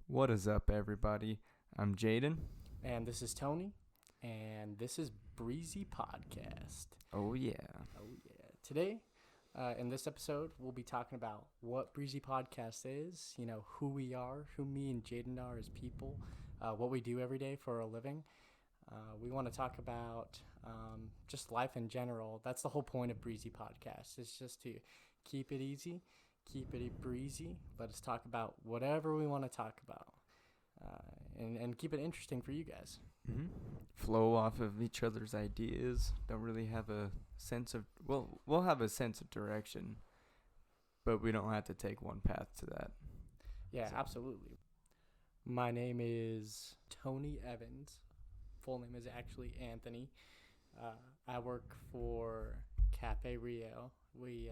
What is up, everybody? I'm Jaden. And this is Tony, and this is Breezy Podcast. Oh, yeah. Oh, yeah. Today, in this episode, we'll be talking about what Breezy Podcast is, who we are, who me and Jaden are as people, what we do every day for a living. We want to talk about just life in general. That's the whole point of Breezy Podcast. It's just to keep it easy, keep it breezy. Let us talk about whatever we want to talk about, and keep it interesting for you guys. Mm-hmm. Flow off of each other's ideas. Don't really have a sense of... Well, we'll have a sense of direction, but we don't have to take one path to that. Yeah, So- absolutely. My name is Tony Evans. Full name is actually Anthony. I work for Cafe Rio. We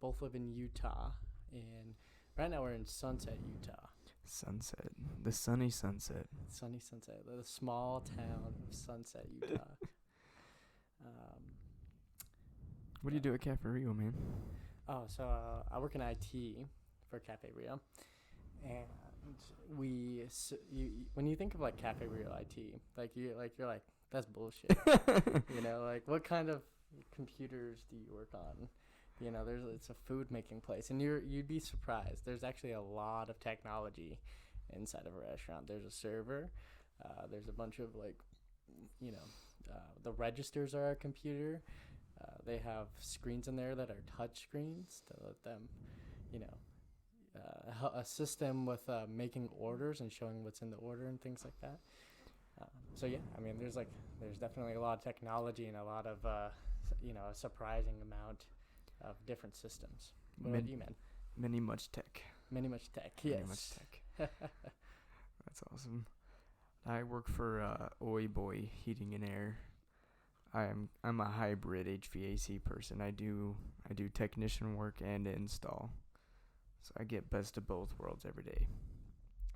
both live in Utah, and right now we're in Sunset, Utah. Sunset. The sunny sunset. Sunny Sunset, the small town of Sunset, Utah. What do you do at Cafe Rio, man? So I work in IT for Cafe Rio, and when you think of like Cafe Rio IT, you're like that's bullshit. Like what kind of computers do you work on? It's a food making place, and you'd be surprised. There's actually a lot of technology inside of a restaurant. There's a server. There's a bunch of the registers are a computer. They have screens in there that are touch screens to let them, a system with making orders and showing what's in the order and things like that. There's definitely a lot of technology and a lot of a surprising amount of different systems. What about you, man? Many much tech. Many much tech. Yes. Many much tech. That's awesome. I work for Oi Heating and Air. I'm a hybrid HVAC person. I do technician work and install. So I get best of both worlds every day.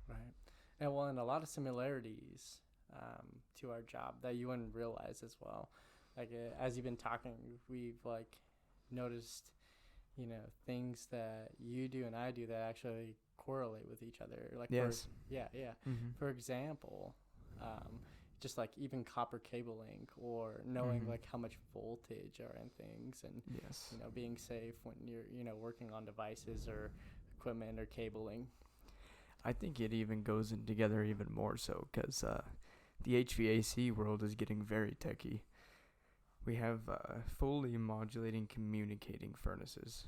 Right. And a lot of similarities to our job that you wouldn't realize as well. As you've been talking, we've noticed, things that you do and I do that actually correlate with each other. Yes. Yeah. Mm-hmm. For example, just even copper cabling or knowing Mm-hmm. how much voltage are in things, and Yes. being safe when you're working on devices or equipment or cabling. I think it even goes in together even more so because the HVAC world is getting very techy. We have fully modulating communicating furnaces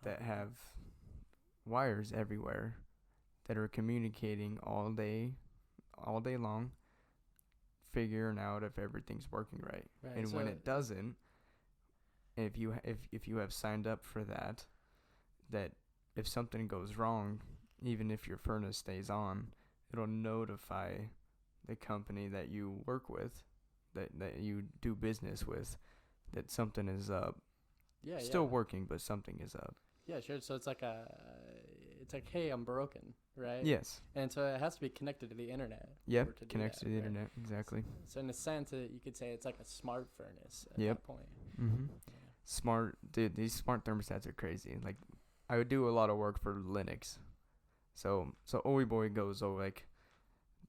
that have wires everywhere that are communicating all day long, figuring out if everything's working right. And when it doesn't, if you have signed up for that if something goes wrong, even if your furnace stays on, it'll notify the company that you work with, that you do business with, that something is up. Yeah, Still yeah. working, but something is up. Yeah, sure. So it's hey, I'm broken, right? Yes. And so it has to be connected to the internet. Yep. Connects to the internet. Exactly. So in a sense, you could say it's like a smart furnace at Yep. that point. Mm-hmm. Yeah. Smart, dude. These smart thermostats are crazy. I would do a lot of work for Linux. So Oi Boy goes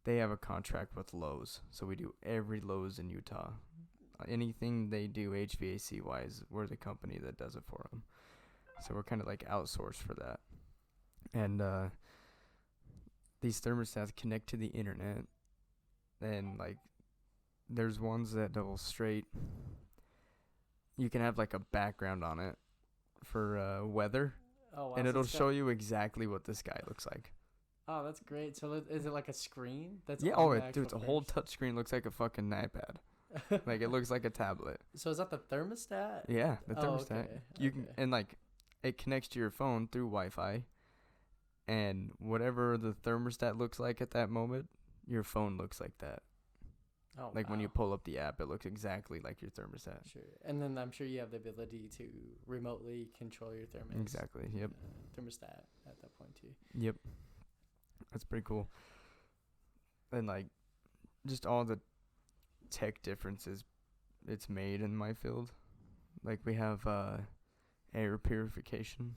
they have a contract with Lowe's. So we do every Lowe's in Utah. Anything they do HVAC wise, we're the company that does it for them. So we're kind of outsourced for that. And these thermostats connect to the internet, and there's ones that will straight. You can have a background on it for weather. Oh, wow. And So it'll it's got- show you exactly what the sky looks like. Oh, that's great. So is it like a screen? That's Yeah, on the dude, it's a whole actual touch screen. Looks like a fucking iPad. It looks like a tablet. So is that the thermostat? Yeah, the Oh, thermostat. okay, You okay. can it connects to your phone through Wi-Fi, and whatever the thermostat looks like at that moment, your phone looks like that. Oh, When you wow. pull up the app, it looks exactly like your thermostat. Sure. And then I'm sure you have the ability to remotely control your Exactly. Yep. thermostat at that point too. Yep. That's pretty cool. And just all the tech differences it's made in my field. We have air purification,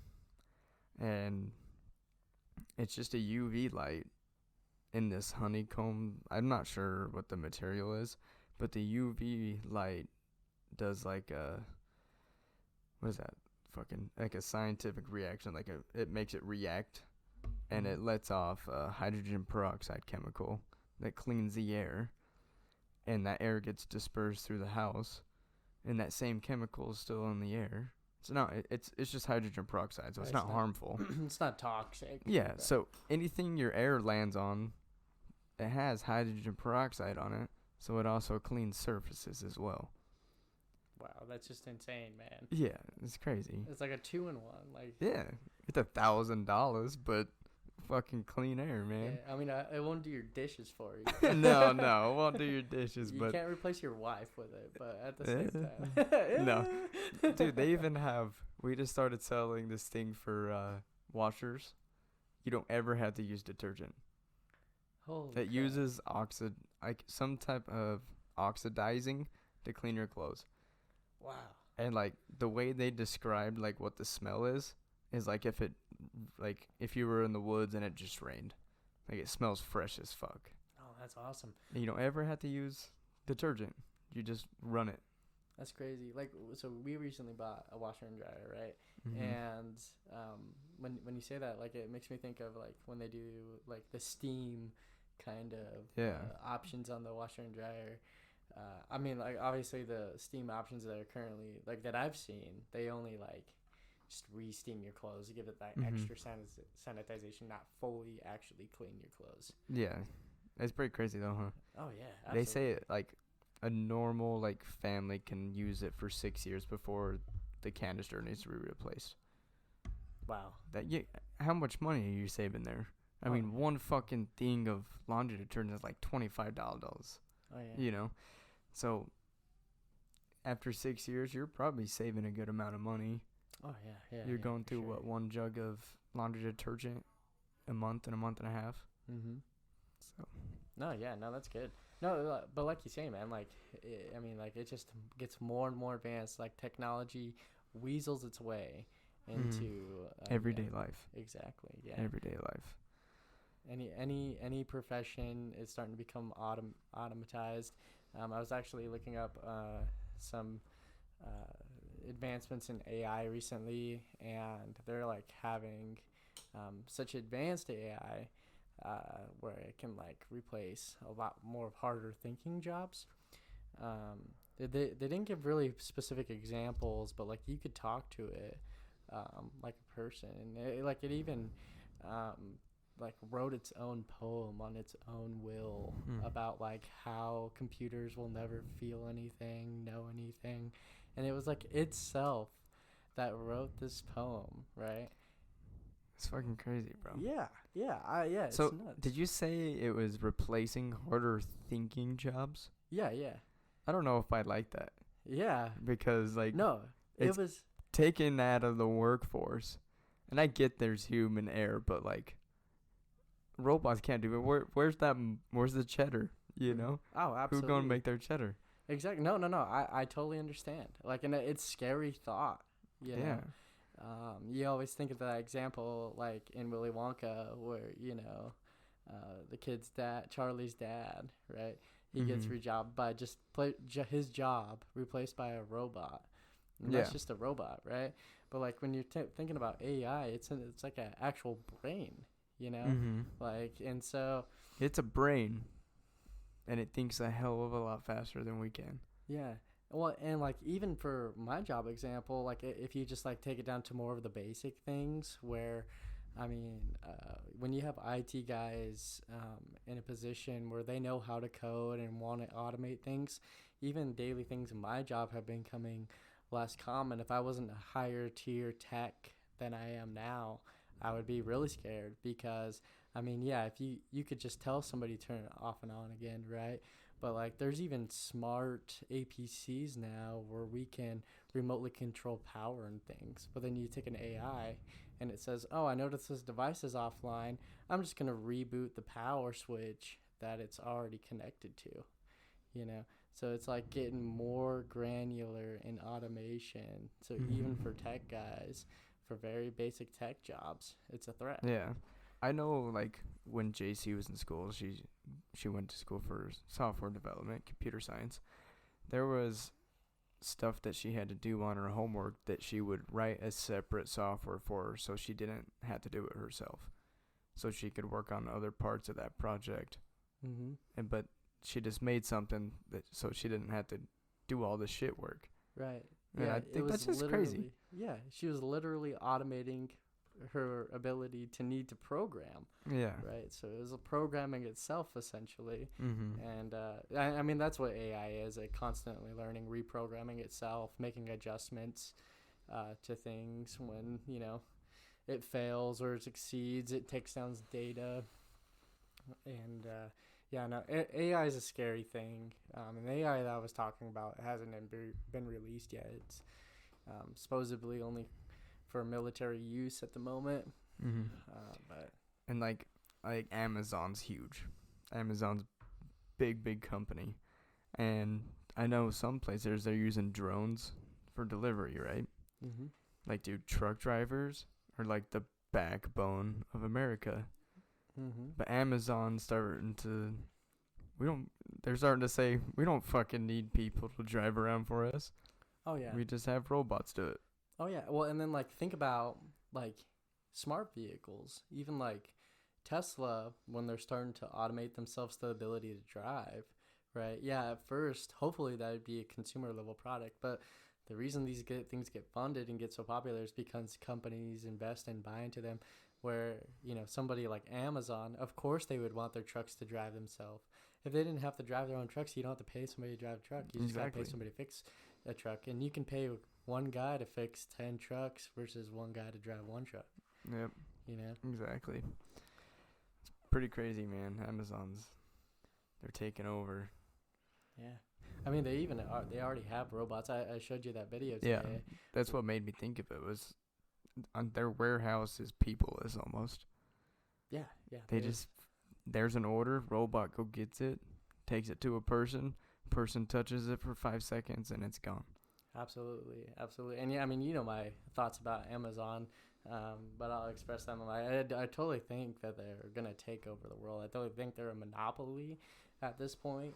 and it's just a UV light in this honeycomb. I'm not sure what the material is, but the UV light does like a, what is that? Fucking like a scientific reaction. Like it makes it react, and it lets off a hydrogen peroxide chemical that cleans the air, and that air gets dispersed through the house, and that same chemical is still in the air. So no, it's just hydrogen peroxide, so it's not harmful. It's not toxic. Yeah, so anything your air lands on, it has hydrogen peroxide on it, so it also cleans surfaces as well. Wow, that's just insane, man. Yeah, it's crazy. It's like a 2-in-1. Like, yeah, it's $1,000, but fucking clean air, man. Yeah, I mean, it won't do your dishes for you. no, it won't do your dishes, you but can't replace your wife with it, but at the same time. No. Dude, they even have, we just started selling this thing for washers. You don't ever have to use detergent. Holy It uses some type of oxidizing to clean your clothes. Wow. And like the way they described like what the smell is like if you were in the woods and it just rained. Like it smells fresh as fuck. Oh, that's awesome. And you don't ever have to use detergent. You just run it. That's crazy. Like, so we recently bought a washer and dryer, right? Mm-hmm. And when you say that, like, it makes me think of like when they do like the steam kind of options on the washer and dryer. I mean, like, obviously the steam options that are currently like that I've seen, they only like just re-steam your clothes, give it that extra sanitization, not fully actually clean your clothes. Yeah, it's pretty crazy though, huh? Oh yeah, absolutely. They say like a normal like family can use it for 6 years before the canister needs to be replaced. Wow. How much money are you saving there? I mean, one fucking thing of laundry detergent is like $25. Oh yeah. You know, so after 6 years, you're probably saving a good amount of money. Oh yeah. You're going through one jug of laundry detergent a month and a half. Mm-hmm. So. No, that's good. No, but like you say, man, like, I mean, like, it just gets more and more advanced. Like, technology weasels its way into everyday life. Exactly. Yeah. Everyday life. Any profession is starting to become automatized. I was actually looking up some advancements in AI recently, and they're like having such advanced AI where it can like replace a lot more of harder thinking jobs. They didn't give really specific examples, but like you could talk to it like a person, and it even like wrote its own poem on its own will about like how computers will never feel anything, know anything, and it was like itself that wrote this poem, right? It's fucking crazy, bro. Yeah. So, it's nuts. Did you say it was replacing harder thinking jobs? Yeah. I don't know if I like that. Yeah. Because, like, no, it was taken out of the workforce. And I get there's human error, but, like, robots can't do it. Where's the cheddar, you know? Oh, absolutely. Who's going to make their cheddar? Exactly. No. I totally understand. Like, and it's scary thought, you know? You always think of that example, like in Willy Wonka, where the kid's dad, Charlie's dad, right? He gets rejobbed by his job replaced by a robot. And that's just a robot, right? But like when you're thinking about AI, it's like an actual brain, you know? Like, and so it's a brain, and it thinks a hell of a lot faster than we can. Yeah. Well, and like even for my job example, like if you just like take it down to more of the basic things, where, I mean, when you have IT guys in a position where they know how to code and want to automate things, even daily things in my job have been becoming less common. If I wasn't a higher tier tech than I am now, I would be really scared because, I mean, yeah, if you could just tell somebody to turn it off and on again, right? But like there's even smart APCs now where we can remotely control power and things. But then you take an AI and it says, oh, I noticed this device is offline. I'm just going to reboot the power switch that it's already connected to, you know? So it's like getting more granular in automation. So even for tech guys, for very basic tech jobs, it's a threat. Yeah. I know, like, when JC was in school, she went to school for software development, computer science. There was stuff that she had to do on her homework that she would write a separate software for her, so she didn't have to do it herself, so she could work on other parts of that project. But she just made something that so she didn't have to do all the shit work. Right. And I think that's just crazy. Yeah, she was literally automating her ability to need to program. Yeah. Right. So it was a programming itself essentially. Mm-hmm. And I mean that's what AI is. It constantly learning, reprogramming itself, making adjustments to things when it fails or it succeeds. It takes down data. And yeah, no, AI is a scary thing. And the AI that I was talking about hasn't been released yet. It's supposedly only for military use at the moment. Mm-hmm. But And like Amazon's huge. Amazon's big company. And I know some places they're using drones for delivery, right? mm-hmm. Like, dude, truck drivers are like the backbone of America. Mm-hmm. But Amazon's they're starting to say, we don't fucking need people to drive around for us. Oh yeah. We just have robots do it. Oh yeah. Well, and then like think about like smart vehicles, even like Tesla when they're starting to automate themselves to the ability to drive, right? Yeah, at first, hopefully that would be a consumer level product, but the reason these things get funded and get so popular is because companies invest and buy into them. Where somebody like Amazon, of course they would want their trucks to drive themselves. If they didn't have to drive their own trucks, you don't have to pay somebody to drive a truck. You just got to pay somebody to fix a truck, and you can pay one guy to fix 10 trucks versus one guy to drive one truck. Yep. Exactly. It's pretty crazy, man. They're taking over. Yeah. I mean, they already have robots. I showed you that video today. Yeah, that's what made me think of it was on their warehouse is people-less almost. Yeah. There's an order, robot go gets it, takes it to a person touches it for 5 seconds, and it's gone. Absolutely. And yeah, I mean, my thoughts about Amazon, but I'll express them. I totally think that they're going to take over the world. I totally think they're a monopoly at this point.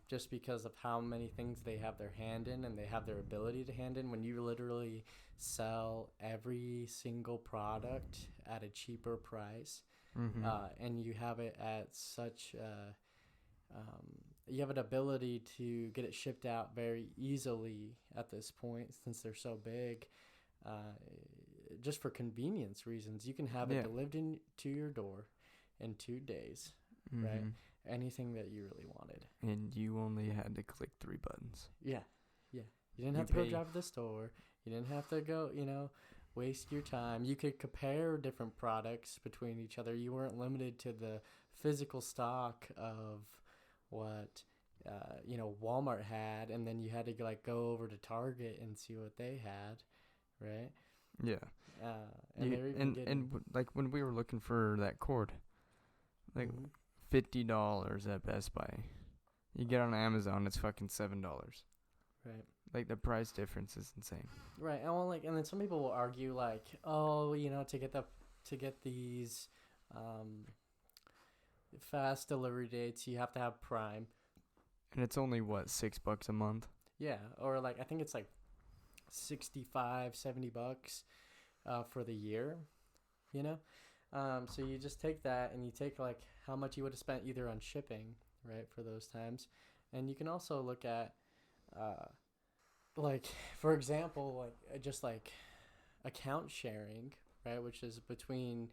Just because of how many things they have their hand in and they have their ability to hand in. When you literally sell every single product at a cheaper price, mm-hmm. And you have it at such you have an ability to get it shipped out very easily at this point since they're so big, just for convenience reasons. You can have it delivered to your door in 2 days, mm-hmm. right? Anything that you really wanted. And you only had to click 3 buttons. Yeah. You didn't have to go drive to the store. You didn't have to go, waste your time. You could compare different products between each other. You weren't limited to the physical stock of what, Walmart had, and then you had to go over to Target and see what they had, right? Yeah. And like when we were looking for that cord, like mm-hmm. $50 at Best Buy. You get on Amazon, it's fucking $7. Right. Like the price difference is insane. Right. And then some people will argue to get these fast delivery dates, you have to have Prime. And it's only $6 a month? Yeah, or I think it's $65-$70 for the year, so you just take that and you take how much you would have spent either on shipping, right, for those times. And you can also look at for example, just account sharing, right, which is between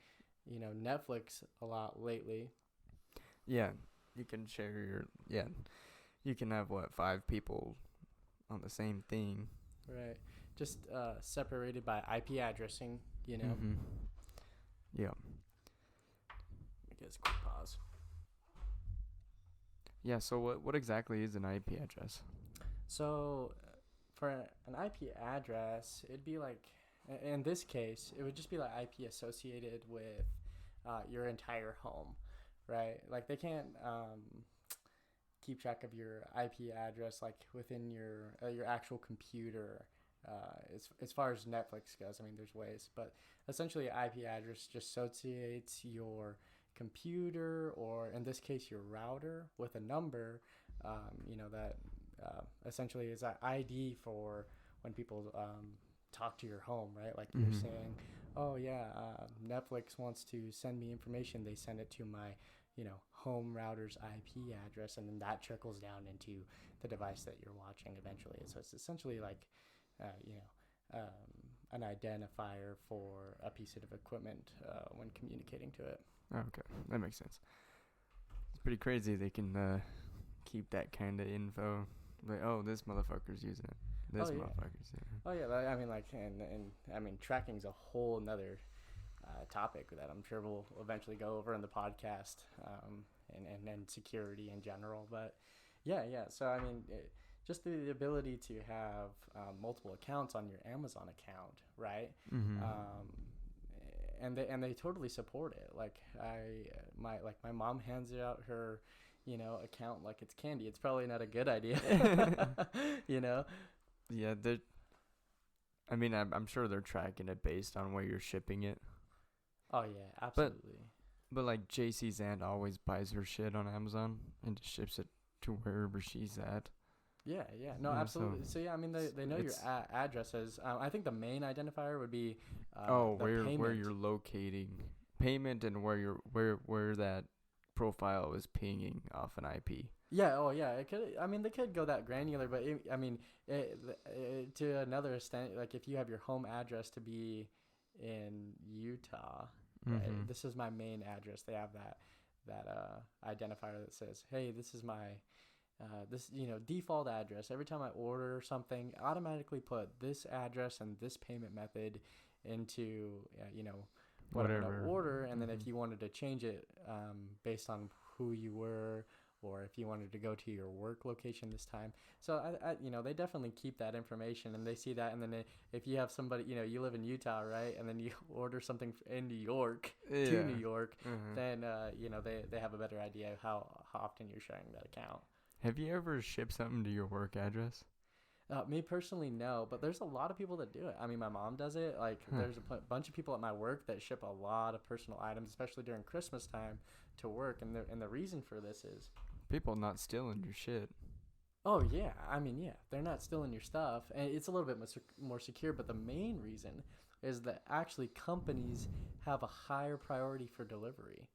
Netflix a lot lately. Yeah, you can share you can have 5 people on the same thing, right, just separated by IP addressing, mm-hmm. Yeah. I guess quick pause. Yeah, so what exactly is an IP address? So for an IP address, it'd be in this case, it would just be IP associated with your entire home, right? They can't keep track of your IP address within your actual computer. As far as Netflix goes, I mean, there's ways, but essentially IP address just associates your computer, or in this case your router, with a number, that essentially is an ID for when people talk to your home, right? Like you're saying, oh yeah, Netflix wants to send me information. They send it to my, home router's IP address, and then that trickles down into the device that you're watching eventually. So it's essentially like, an identifier for a piece of equipment when communicating to it. Okay, that makes sense. It's pretty crazy they can keep that kind of info. Like, oh, this motherfucker's using it. This motherfucker's using it. Oh yeah, I mean, like, and tracking's a whole nother topic that I'm sure we'll eventually go over in the podcast, and security in general. But yeah. So I mean, just the ability to have multiple accounts on your Amazon account, right? And they totally support it. Like my mom hands out her, account like it's candy. It's probably not a good idea, Yeah, I mean, I'm sure they're tracking it based on where you're shipping it. Oh yeah, absolutely. But like JC's aunt always buys her shit on Amazon and just ships it to wherever she's at. Yeah. No, absolutely. So yeah, I mean, they know your addresses. I think the main identifier would be where you're locating payment and where that profile is pinging off an IP. Yeah. Oh yeah. It could. I mean, they could go that granular, but to another extent, like if you have your home address to be in Utah, right? This is my main address. They have that identifier that says, hey, this is my default address. Every time I order something, automatically put this address and this payment method into what I'm gonna order, and then if you wanted to change it based on who you were, or if you wanted to go to your work location this time. So they definitely keep that information, and they see that. And then if you have somebody, you live in Utah, right, and then you order something in New York to New York, then they have a better idea of how often you're sharing that account. Have you ever shipped something to your work address? Me personally, no, but there's a lot of people that do it. I mean, my mom does it. Like, there's a bunch of people at my work that ship a lot of personal items, especially during Christmas time, to work. And the reason for this is people not stealing your shit. Oh yeah, I mean, yeah, they're not stealing your stuff, and it's a little bit more secure. But the main reason is that actually companies have a higher priority for delivery.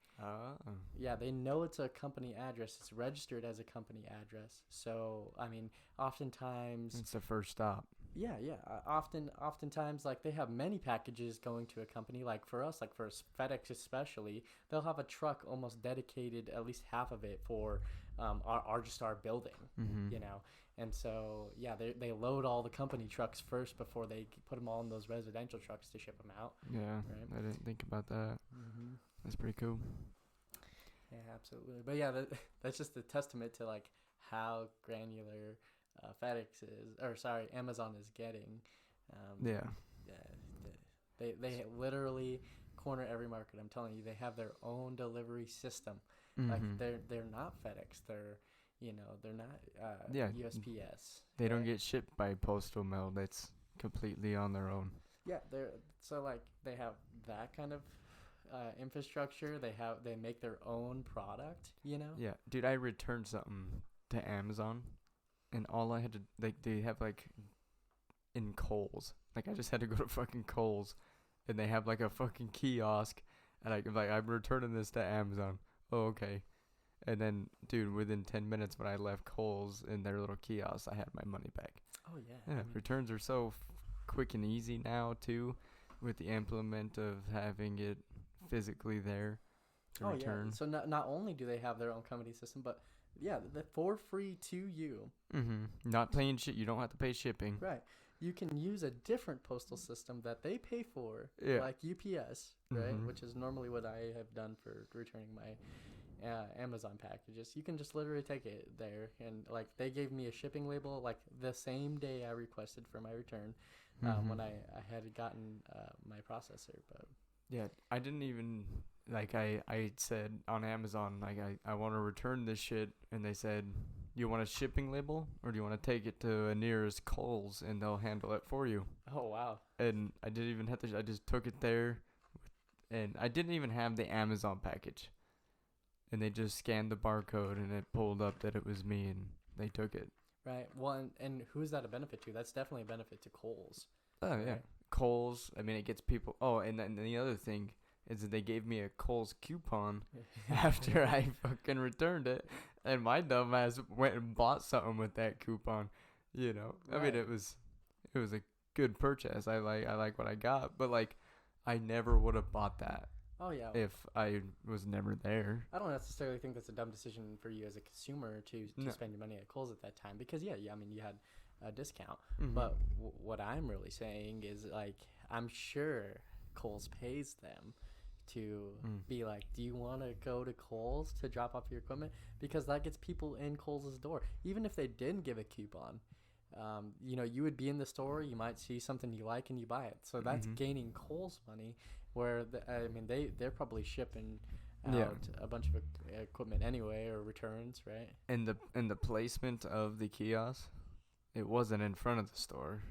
Yeah, they know it's a company address. It's registered as a company address. So, I mean, oftentimes it's the first stop. Yeah. Oftentimes, like, they have many packages going to a company. Like for us, like for FedEx especially, they'll have a truck almost dedicated, at least half of it, for our building. And so yeah, they load all the company trucks first before they put them all in those residential trucks to ship them out. Yeah, right? I didn't think about that. That's pretty cool. Yeah, absolutely. But yeah, that's just a testament to like how granular Amazon is getting. They literally corner every market. I'm telling you, they have their own delivery system. Like they're not FedEx. They're not USPS. They don't get shipped by postal mail. That's completely on their own. Yeah, they have that kind of infrastructure. They make their own product. Yeah, dude, I returned something to Amazon, and all I had to they have like in Kohl's. Like I just had to go to fucking Kohl's, and they have like a fucking kiosk, and I'm returning this to Amazon. Oh, okay. And then, dude, within 10 minutes when I left Kohl's in their little kiosk, I had my money back. Oh, yeah. Yeah, returns are so quick and easy now, too, with the implement of having it physically there to return. Yeah. So not only do they have their own company system, but, yeah, for free to you. Not paying shit. You don't have to pay shipping. Right. You can use a different postal system that they pay for, like UPS, right, which is normally what I have done for returning my Amazon packages. You can just literally take it there, and like they gave me a shipping label like the same day I requested for my return when I had gotten my processor. But yeah, I didn't even I said on Amazon like I want to return this shit, and they said, you want a shipping label or do you want to take it to a nearest Kohl's and they'll handle it for you? Oh wow. And I didn't even have to I just took it there, and I didn't even have the Amazon package. and they just scanned the barcode and it pulled up that it was me and they took it. Right. Well, and who's that a benefit to? That's definitely a benefit to Kohl's. Oh yeah, Right. Kohl's. I mean, it gets people. Oh, and then the other thing is that they gave me a Kohl's coupon after I fucking returned it, and my dumbass went and bought something with that coupon. You know, I mean, Right. it was a good purchase. I like what I got, but like, I never would have bought that Oh yeah. if I was never there. I don't necessarily think that's a dumb decision for you as a consumer to No. spend your money at Kohl's at that time because yeah, I mean you had a discount. Mhm. But what I'm really saying is like I'm sure Kohl's pays them to be like, do you want to go to Kohl's to drop off your equipment? Because that gets people in Kohl's door. Even if they didn't give a coupon, you know, you would be in the store, you might see something you like and you buy it. So that's gaining Kohl's money where, I mean, they're probably shipping out a bunch of equipment anyway or returns, right? And the placement of the kiosk, it wasn't in front of the store.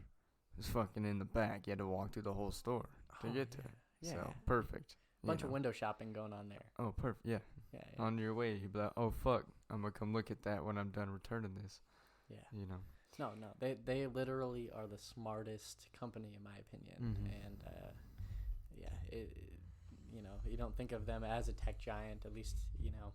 It was fucking in the back. You had to walk through the whole store to get to it. Yeah. So perfect. Bunch of window shopping going on there. Oh, perfect. Yeah. Yeah. On your way, you'd be like, oh fuck, I'm gonna come look at that when I'm done returning this. Yeah. You know. No. They literally are the smartest company in my opinion. And yeah, you know, you don't think of them as a tech giant. At least you know,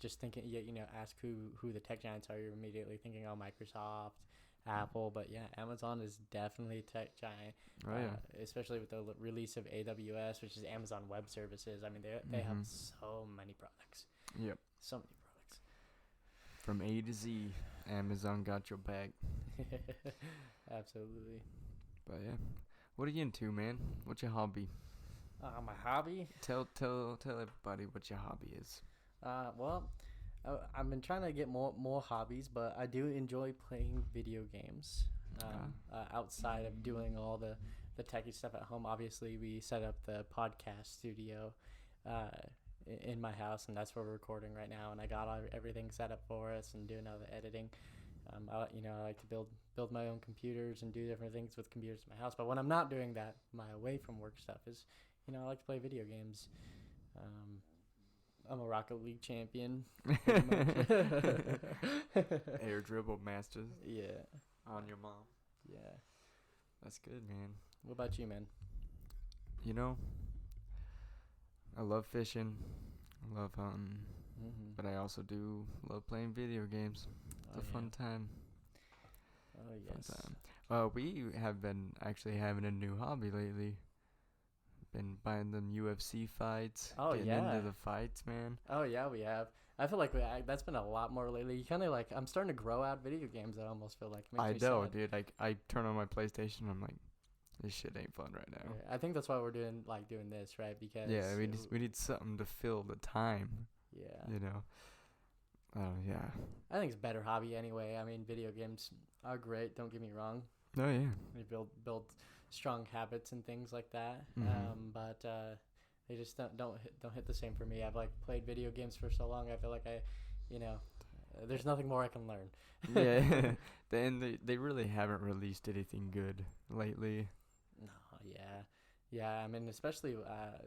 just thinking. Yeah, you know, ask who the tech giants are. You're immediately thinking, oh, Microsoft, Apple. But yeah, Amazon is definitely a tech giant. Oh yeah. Especially with the release of AWS, which is Amazon Web Services. I mean, they have so many products. Yep. So many products. From A to Z, Amazon got your back. Absolutely. But yeah, what are you into, man? What's your hobby? My hobby? Tell everybody what your hobby is. Well, I've been trying to get more hobbies, but I do enjoy playing video games. Outside of doing all the techie stuff at home, obviously we set up the podcast studio in my house, and that's where we're recording right now. And I got everything set up for us and doing all the editing. I like to build my own computers and do different things with computers in my house. But when I'm not doing that, my away from work stuff is, I like to play video games. I'm a Rocket League champion. Air dribble masters. Yeah. On your mom. Yeah. That's good, man. What about you, man? You know, I love fishing. I love hunting. But I also do love playing video games. It's a fun time. Oh, yes. Fun time. We have been actually having a new hobby lately. Been buying them UFC fights. Oh, getting yeah. into the fights, man. Oh, yeah, we have. I feel like that's been a lot more lately. You kind of like, I'm starting to grow out video games. I almost feel like. I know, dude. Like, I turn on my PlayStation, I'm like, this shit ain't fun right now. Yeah, I think that's why we're doing this, right? Because we need something to fill the time. Yeah. You know. Yeah. I think it's a better hobby anyway. I mean, video games are great. Don't get me wrong. Oh yeah. They build strong habits and things like that. But they just don't hit the same for me. I've like played video games for so long. I feel like there's nothing more I can learn. Yeah. They really haven't released anything good lately. No. Yeah. Yeah. I mean, especially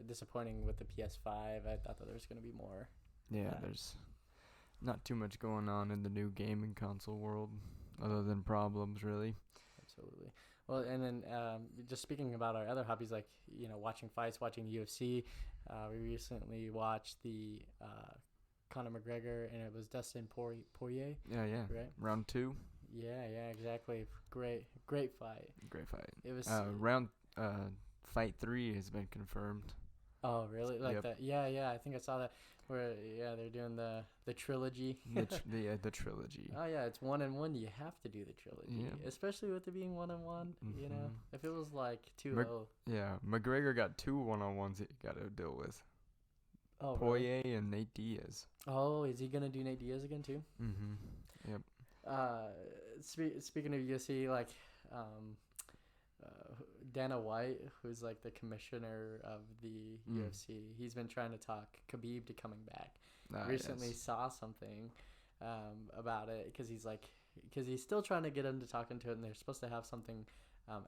disappointing with the PS5. I thought that there was gonna be more. Yeah. There's not too much going on in the new gaming console world, other than problems, really. Absolutely. Well, and then just speaking about our other hobbies, like watching fights, watching UFC. We recently watched the Conor McGregor, and it was Dustin Poirier. Yeah. Right. Round 2. Yeah, exactly. Great fight. Great fight. It was fight 3 has been confirmed. Oh, really? Like that? Yeah. I think I saw that. Where they're doing the trilogy. the trilogy. Oh yeah, it's 1-1. You have to do the trilogy, especially with it being 1-1. You know, if it was like 2-0. McGregor got 2 1-on-1s that you got to deal with. Oh, Poirier really? and Nate Diaz. Oh, is he gonna do Nate Diaz again too? Yep. Speaking of UFC, like Dana White, who's like the commissioner of the UFC, he's been trying to talk Khabib to coming back. Recently saw something about it because he's still trying to get him to talk into it, and they're supposed to have something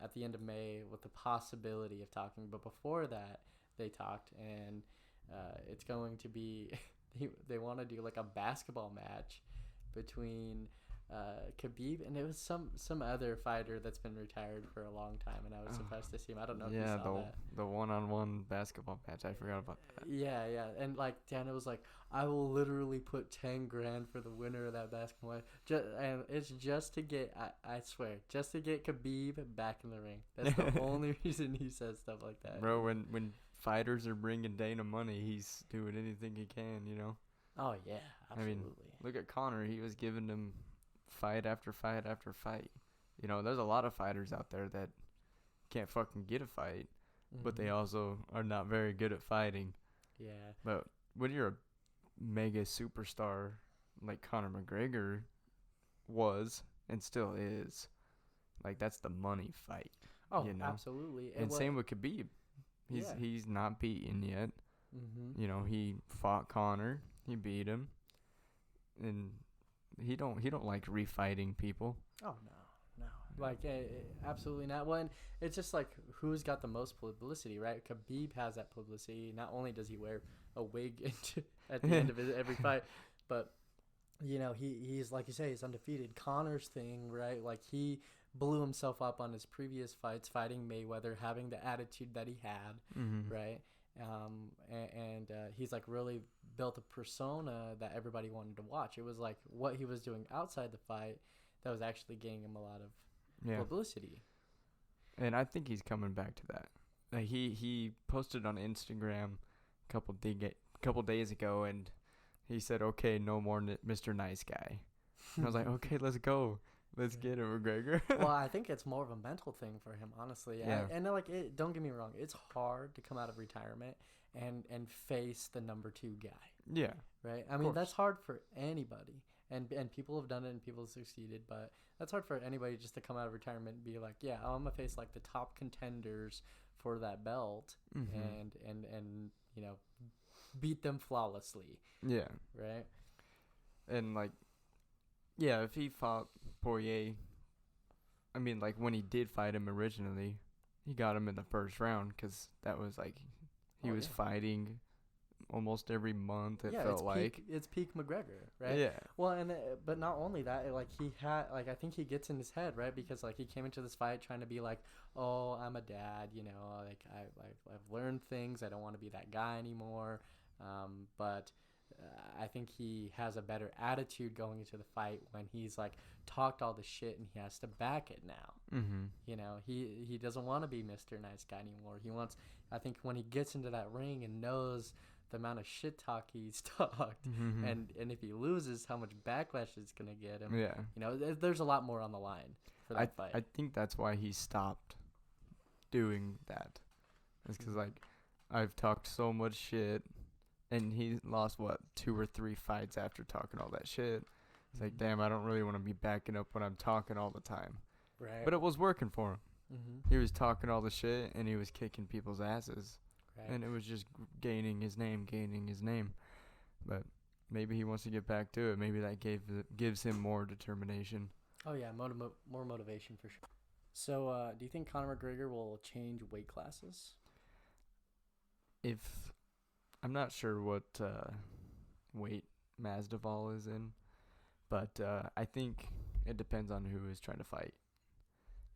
at the end of May with the possibility of talking. But before that, they talked, and it's going to be they want to do like a basketball match between Khabib, and it was some other fighter that's been retired for a long time, and I was surprised to see him. I don't know if you saw that. The one-on-one basketball match. I forgot about that. Yeah, and like Dana was like, I will literally put 10 grand for the winner of that basketball match, and it's just to get, I swear, just to get Khabib back in the ring. That's the only reason he says stuff like that. Bro, when fighters are bringing Dana money, he's doing anything he can, you know? Oh, yeah, absolutely. I mean, look at Conor. He was giving him fight after fight after fight. You know, there's a lot of fighters out there that can't fucking get a fight, but they also are not very good at fighting. Yeah. But when you're a mega superstar like Conor McGregor was and still is, like, that's the money fight. Oh, you know? Absolutely. And same with Khabib. He's not beaten yet. You know, he fought Conor. He beat him. And he don't like refighting people. Oh, no. Like, absolutely not. Well, and it's just like, who's got the most publicity, right? Khabib has that publicity. Not only does he wear a wig at the end of every fight, but, you know, he's, like you say, he's undefeated. Conor's thing, right? Like, he blew himself up on his previous fights, fighting Mayweather, having the attitude that he had, right? And he's, like, really built a persona that everybody wanted to watch. It was, like, what he was doing outside the fight that was actually getting him a lot of publicity. And I think he's coming back to that. He posted on Instagram a couple days ago, and he said, "Okay, no more Mr. Nice Guy." And I was like, "Okay, let's go. Let's get him, McGregor." Well, I think it's more of a mental thing for him, honestly. Yeah. And like, don't get me wrong, it's hard to come out of retirement and face the number 2 guy. Yeah. Right? I mean, that's hard for anybody. And people have done it and people have succeeded, but that's hard for anybody just to come out of retirement and be like, yeah, I'm gonna face like the top contenders for that belt and you know, beat them flawlessly. Yeah. Right? And like, yeah, if he fought Poirier, I mean, like, when he did fight him originally, he got him in the first round because that was like he was fighting almost every month. It felt like it's peak McGregor, right? Yeah. Well, and but not only that, like, he had, like, I think he gets in his head, right? Because like, he came into this fight trying to be like, oh, I'm a dad, you know, like I've learned things. I don't want to be that guy anymore. But I think he has a better attitude going into the fight when he's like talked all the shit and he has to back it now. You know, he doesn't want to be Mr. Nice Guy anymore. He wants, I think, when he gets into that ring and knows the amount of shit talk he's talked, and if he loses, how much backlash it's gonna get him. Yeah. You know, there's a lot more on the line for that fight. I think that's why he stopped doing that. It's because, like, I've talked so much shit, and he lost, 2 or 3 fights after talking all that shit. It's like, damn, I don't really want to be backing up when I'm talking all the time. Right. But it was working for him. He was talking all the shit, and he was kicking people's asses. Right. And it was just gaining his name. But maybe he wants to get back to it. Maybe that gives him more determination. Oh, yeah, more motivation for sure. So, do you think Conor McGregor will change weight classes? I'm not sure what weight Masvidal is in, but I think it depends on who is trying to fight.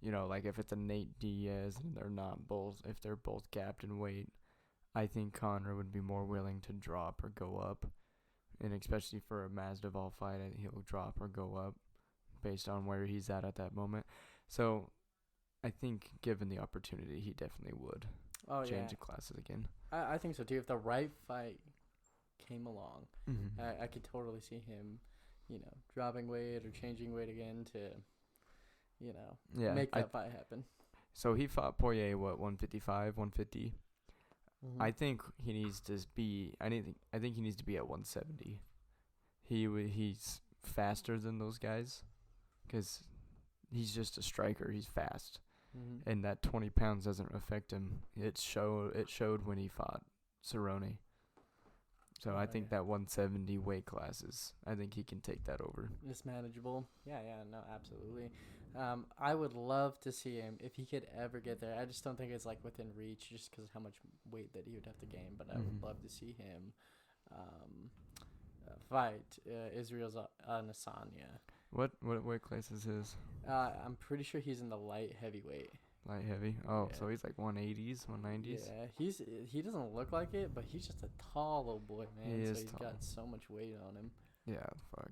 You know, like if it's a Nate Diaz and if they're both gapped in weight, I think Conor would be more willing to drop or go up. And especially for a Masvidal fight, I think he'll drop or go up based on where he's at that moment. So I think given the opportunity, he definitely would change the classes again. I think so too. If the right fight came along, I could totally see him, you know, dropping weight or changing weight again to, you know, make that fight happen. So he fought Poirier, 155, 150? I think he needs to be. I think he needs to be at 170. He's faster than those guys, because he's just a striker. He's fast, and that 20 pounds doesn't affect him. It showed when he fought Cerrone. So I think that 170 weight classes, I think he can take that over. It's manageable. Yeah, no, absolutely. I would love to see him if he could ever get there. I just don't think it's like within reach just because of how much weight that he would have to gain. But I would love to see him fight, Israel's Adesanya. What weight class is his? I'm pretty sure he's in the light heavyweight. Light heavy. Oh, Yeah. so he's like 180s, 190s. Yeah, he doesn't look like it, but he's just a tall little boy, man. He so is he's tall. got so much weight on him. Yeah, fuck.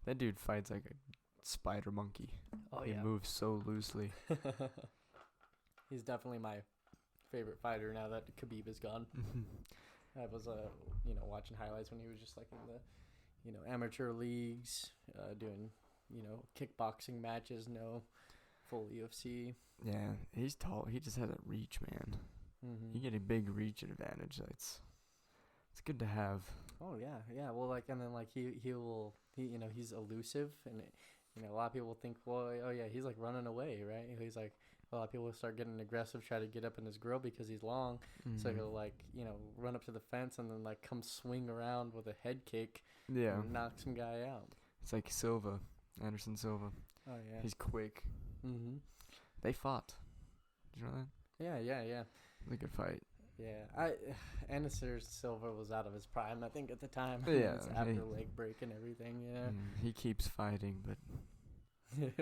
That dude fights like a spider monkey. Oh He yeah, moves so loosely. he's definitely my favorite fighter now that Khabib is gone. I was watching highlights when he was just like in the amateur leagues, doing kickboxing matches, no full UFC. Yeah, he's tall. He just has a reach, man. Mm-hmm. You get a big reach advantage. It's good to have. Oh yeah. Well, and then he's elusive, and a lot of people think, well, oh yeah, he's like running away, right? He's like, a lot of people start getting aggressive, try to get up in his grill because he's long, so he'll run up to the fence and then come swing around with a head kick, and knock some guy out. It's like Anderson Silva. Oh yeah, He's quick. Mm-hmm. They fought. Did you know that? Yeah. It was a good fight. Yeah, Anderson Silva was out of his prime, I think, at the time. Yeah, It's after leg break and everything. Yeah, he keeps fighting, but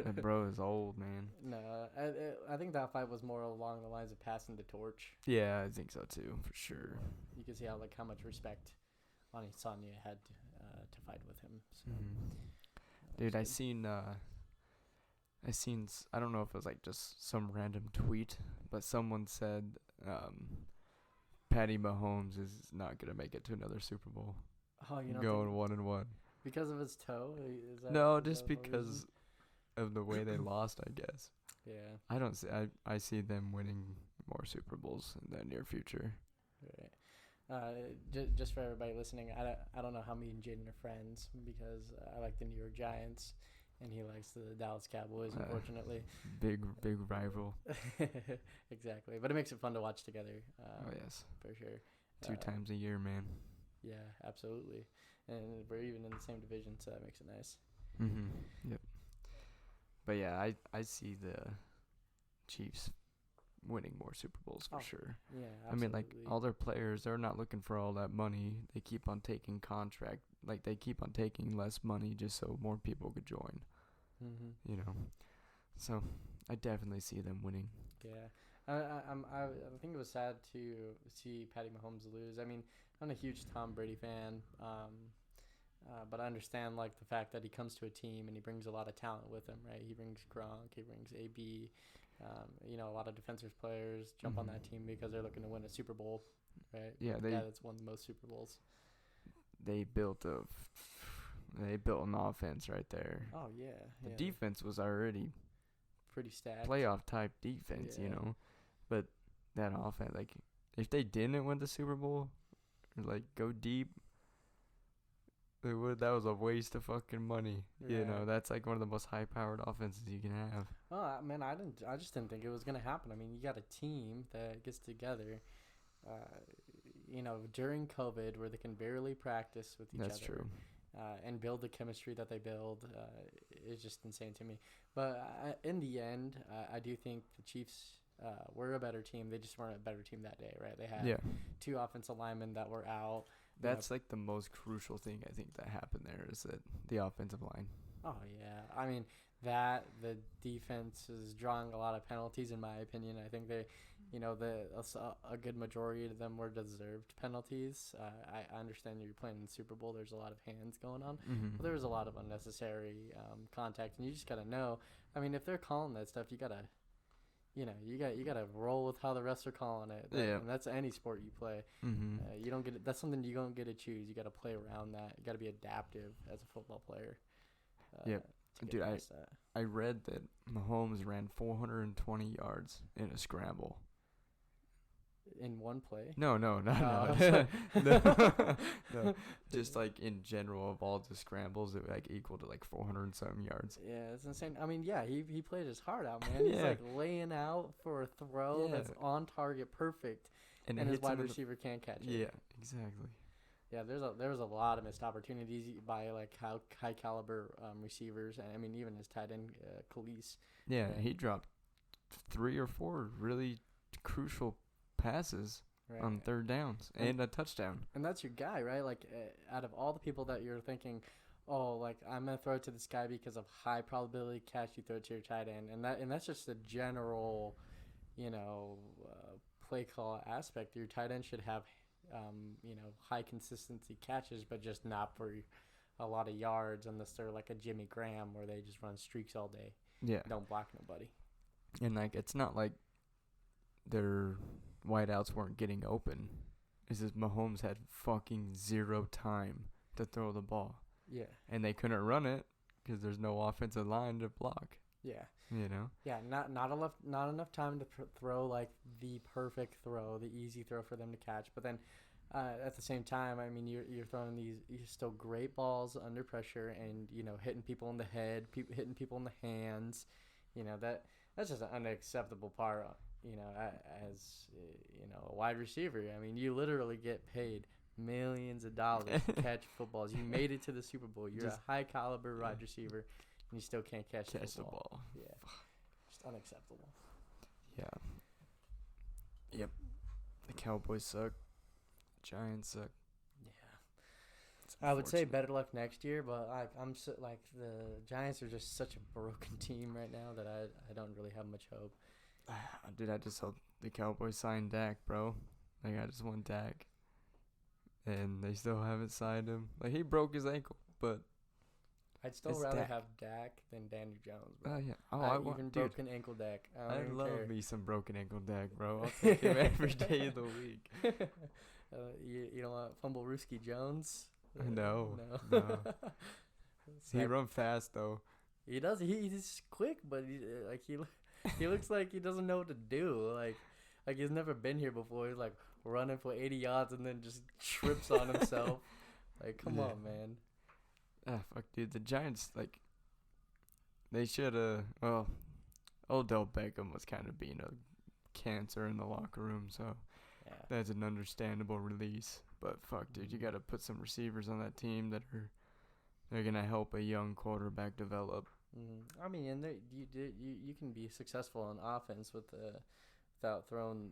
that bro is old, man. No, I think that fight was more along the lines of passing the torch. Yeah, I think so too, for sure. You can see how much respect Adesanya had to fight with him. So, Dude, I seen I don't know if it was like just some random tweet, but someone said Patty Mahomes is not gonna make it to another Super Bowl. Oh, you know, going 1-1 because of his toe? No, just because of the way they lost, I guess. Yeah. I don't see. I see them winning more Super Bowls in the near future. Right. Just for everybody listening, I don't know how me and Jaden are friends because I like the New York Giants and he likes the Dallas Cowboys, unfortunately. Big rival. Exactly. But it makes it fun to watch together. Oh, yes. For sure. 2 times a year, man. Yeah, absolutely. And we're even in the same division, so that makes it nice. Mm-hmm. Yep. But yeah, I see the Chiefs winning more Super Bowls for sure. Yeah, absolutely. I mean, like, all their players, they're not looking for all that money. They keep on taking they keep on taking less money just so more people could join. Mm-hmm. You know, so I definitely see them winning. Yeah, I think it was sad to see Patty Mahomes lose. I mean, I'm a huge Tom Brady fan, but I understand the fact that he comes to a team and he brings a lot of talent with him, right? He brings Gronk, he brings AB, a lot of defensive players jump on that team because they're looking to win a Super Bowl, right? Yeah, that's won the most Super Bowls. They built an offense right there. Oh yeah, the defense was already pretty stacked, playoff type defense, but that offense, if they didn't win the Super Bowl, or go deep, that was a waste of fucking money. Right. That's one of the most high-powered offenses you can have. Oh man, I just didn't think it was gonna happen. I mean, you got a team that gets together, during COVID where they can barely practice with each other. That's true. And build the chemistry that they build is just insane to me. But in the end, I do think the Chiefs were a better team. They just weren't a better team that day, right? They had 2 offensive linemen that were out. That's the most crucial thing I think that happened there is that the offensive line. Oh yeah, I mean the defense is drawing a lot of penalties in my opinion. I think they, a good majority of them were deserved penalties. I understand you're playing in the Super Bowl. There's a lot of hands going on, but there was a lot of unnecessary contact, and you just gotta know. I mean, if they're calling that stuff, you gotta. You gotta roll with how the refs are calling it. And that's any sport you play. Mm-hmm. You don't get that's something you don't get to choose. You gotta play around that. You gotta be adaptive as a football player. Dude, I read that Mahomes ran 420 yards in a scramble. In one play? No. No. No. Just in general of all the scrambles, it equal to 400-something yards. Yeah, it's insane. I mean, yeah, he played his heart out, man. He's laying out for a throw that's on target, perfect, and his wide receiver can't catch it. Yeah, exactly. Yeah, there was a lot of missed opportunities by high caliber receivers, and I mean even his tight end Khalees. Yeah, he dropped 3 or 4 really crucial passes on third downs and a touchdown. And that's your guy, right? Like, out of all the people that you're thinking, oh, like, I'm going to throw it to this guy because of high probability catch, you throw it to your tight end. And that's just a general, play call aspect. Your tight end should have, high consistency catches, but just not for a lot of yards unless they're like a Jimmy Graham where they just run streaks all day. Yeah. Don't block nobody. And, like, it's not like their wideouts weren't getting open. It's just Mahomes had fucking zero time to throw the ball. Yeah. And they couldn't run it because there's no offensive line to block. Yeah. Yeah, not enough time to throw like the perfect throw, the easy throw for them to catch. But then at the same time, I mean, you're throwing these still great balls under pressure and, hitting people in the head, hitting people in the hands. That's just an unacceptable part, as, a wide receiver. I mean, you literally get paid millions of dollars to catch footballs. You made it to the Super Bowl. You're a high caliber wide receiver, and you still can't catch the ball. Yeah, just unacceptable. Yeah. Yep. The Cowboys suck. Giants suck. Yeah. I would say better luck next year, but the Giants are just such a broken team right now that I don't really have much hope. Dude, I just hope the Cowboys sign Dak, bro. Like, I just want Dak. And they still haven't signed him. Like, he broke his ankle, but I'd still rather have Dak than Daniel Jones, bro. Yeah. I want even broken ankle Dak. I love me some broken ankle Dak, bro. I'll take him every day of the week. You don't want Fumble Rooski Jones? No. He run fast though. He does. He's quick, but he looks like he doesn't know what to do. Like he's never been here before. He's like running for 80 yards and then just trips on himself. Like, come on, man. Fuck, dude. The Giants, like, they should have. Well, Odell Beckham was kind of being a cancer in the locker room, so that's an understandable release. But fuck, dude, you got to put some receivers on that team they're gonna help a young quarterback develop. Mm-hmm. I mean, and you can be successful on offense without throwing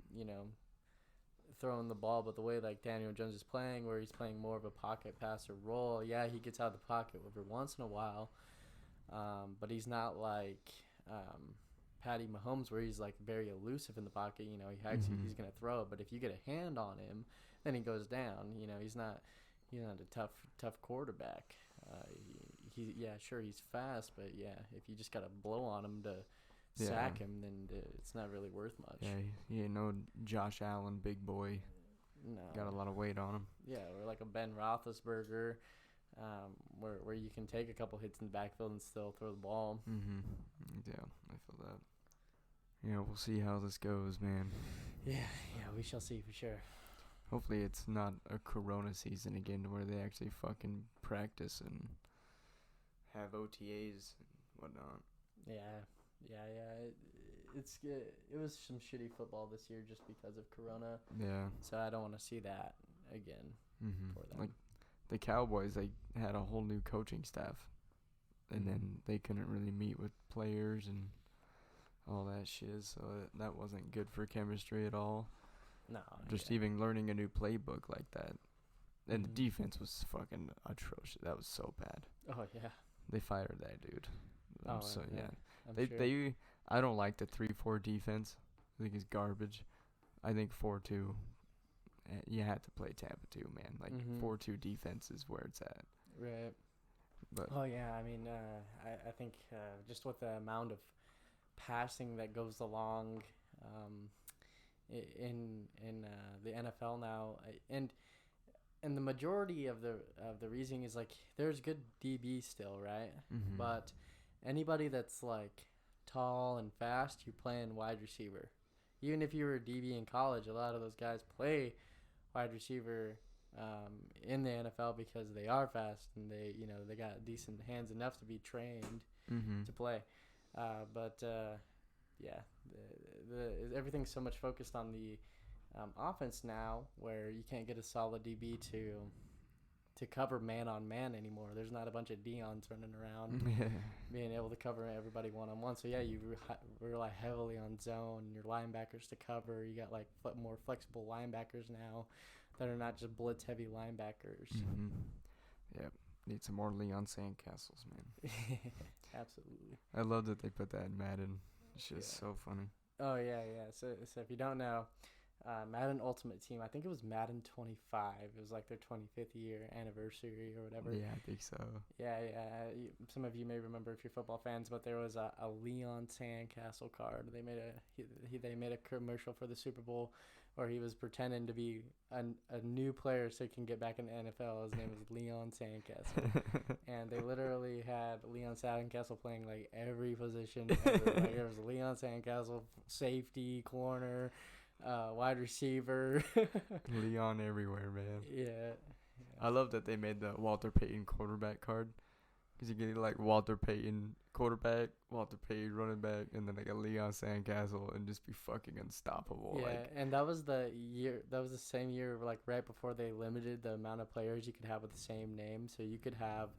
the ball, but the way like Daniel Jones is playing, where he's playing more of a pocket passer role, he gets out of the pocket every once in a while, but he's not like Patty Mahomes, where he's like very elusive in the pocket. He's gonna throw it, but if you get a hand on him, then he goes down. He's not a tough quarterback. He's fast, but if you just gotta blow on him to sack him, then it's not really worth much. Yeah, he ain't no Josh Allen big boy. No, got a lot of weight on him. Yeah, or like a Ben Roethlisberger, where you can take a couple hits in the backfield and still throw the ball. Mm-hmm. Yeah, I feel that. Yeah, we'll see how this goes, man. Yeah, we shall see for sure. Hopefully it's not a Corona season again where they actually fucking practice and have OTAs and whatnot. Yeah. It was some shitty football this year just because of Corona. Yeah. So I don't want to see that again for them. Like the Cowboys, they had a whole new coaching staff, and then they couldn't really meet with players and all that shit. So that wasn't good for chemistry at all. No. Just even learning a new playbook like that. And the defense was fucking atrocious. That was so bad. Oh, yeah. They fired that dude. I'm sure. I don't like the 3-4 defense. I think it's garbage. I think 4-2. You have to play Tampa too, man. Like 4-2 defense is where it's at. Right. But I mean, I think just with the amount of passing that goes along in the NFL now, and the majority of the reasoning is like there's good DB still, right? Mm-hmm. But anybody that's like tall and fast, you're playing wide receiver. Even if you were a DB in college, a lot of those guys play wide receiver in the NFL because they are fast and they got decent hands enough to be trained to play. Everything's so much focused on the offense now, where you can't get a solid DB to to cover man on man anymore. There's not a bunch of Deons running around being able to cover everybody one on one. So yeah, you rely heavily on zone, your linebackers to cover. You got like more flexible linebackers now that are not just blitz heavy linebackers. Mm-hmm. Yep. Need some more Leon Sandcastles, man. Absolutely. I love that they put that in Madden. It's just so funny. Oh yeah. So if you don't know, Madden Ultimate Team, I think it was Madden 25. It was like their 25th year anniversary or whatever. Yeah, I think so. Yeah. Some of you may remember if you're football fans, but there was a Leon Sandcastle card. They made a commercial for the Super Bowl where he was pretending to be a new player so he can get back in the NFL. His name was Leon Sandcastle. And they literally had Leon Sandcastle playing like every position ever. Like there was Leon Sandcastle, safety, corner, wide receiver. Leon everywhere, man. Yeah. I love that they made the Walter Payton quarterback card. Because you get like Walter Payton quarterback, Walter Payton running back, and then like a Leon Sandcastle and just be fucking unstoppable. Yeah, like. And that was the same year, like right before they limited the amount of players you could have with the same name. So you could have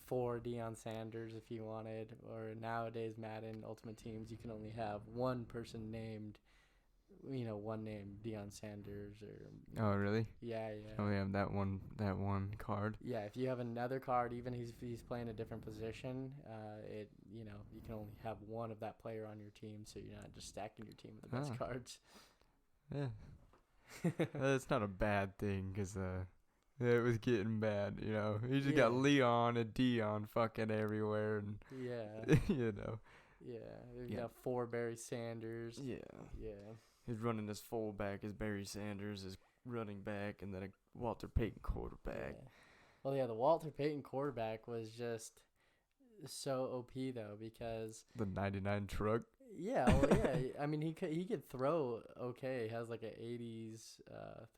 4 Deion Sanders if you wanted, or nowadays Madden Ultimate Teams, you can only have one person named, one name Deion Sanders or. Oh really? Yeah. Oh yeah, that one card. Yeah, if you have another card, even if he's playing a different position, you can only have one of that player on your team, so you're not just stacking your team with the best cards. Yeah. It's not a bad thing because it was getting bad. You just got Leon and Dion fucking everywhere, and Yeah. Yeah, you got 4 Barry Sanders. Yeah. He's running as fullback as Barry Sanders is running back, and then a Walter Payton quarterback. Yeah. Well, yeah, the Walter Payton quarterback was just so OP though, because the 99 truck. Yeah, I mean he could throw okay. He has like an 80s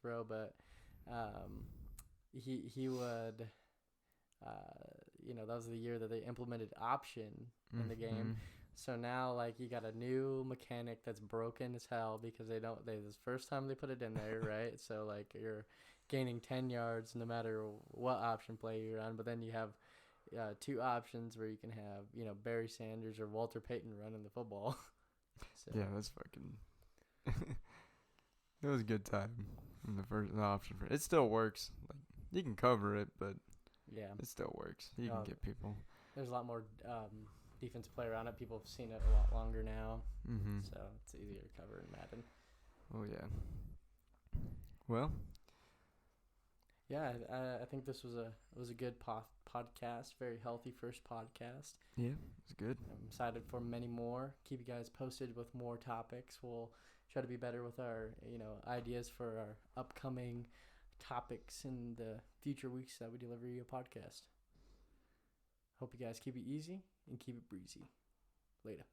throw, but he would that was the year that they implemented option in the game. So now, like, you got a new mechanic that's broken as hell because this is the first time they put it in there, right? So, like, you're gaining 10 yards no matter what option play you're on. But then you have 2 options where you can have, Barry Sanders or Walter Payton running the football. So. Yeah, that's fucking... It was a good time in the option. It still works. Like, you can cover it, but it still works. You can get people. There's a lot more... defensive player on it. People have seen it a lot longer now, so it's easier to cover in Madden. Oh yeah. Well. Yeah, I think this was a good podcast. Very healthy first podcast. Yeah, it's good. I'm excited for many more. Keep you guys posted with more topics. We'll try to be better with our ideas for our upcoming topics in the future weeks that we deliver you a podcast. Hope you guys keep it easy and keep it breezy. Later.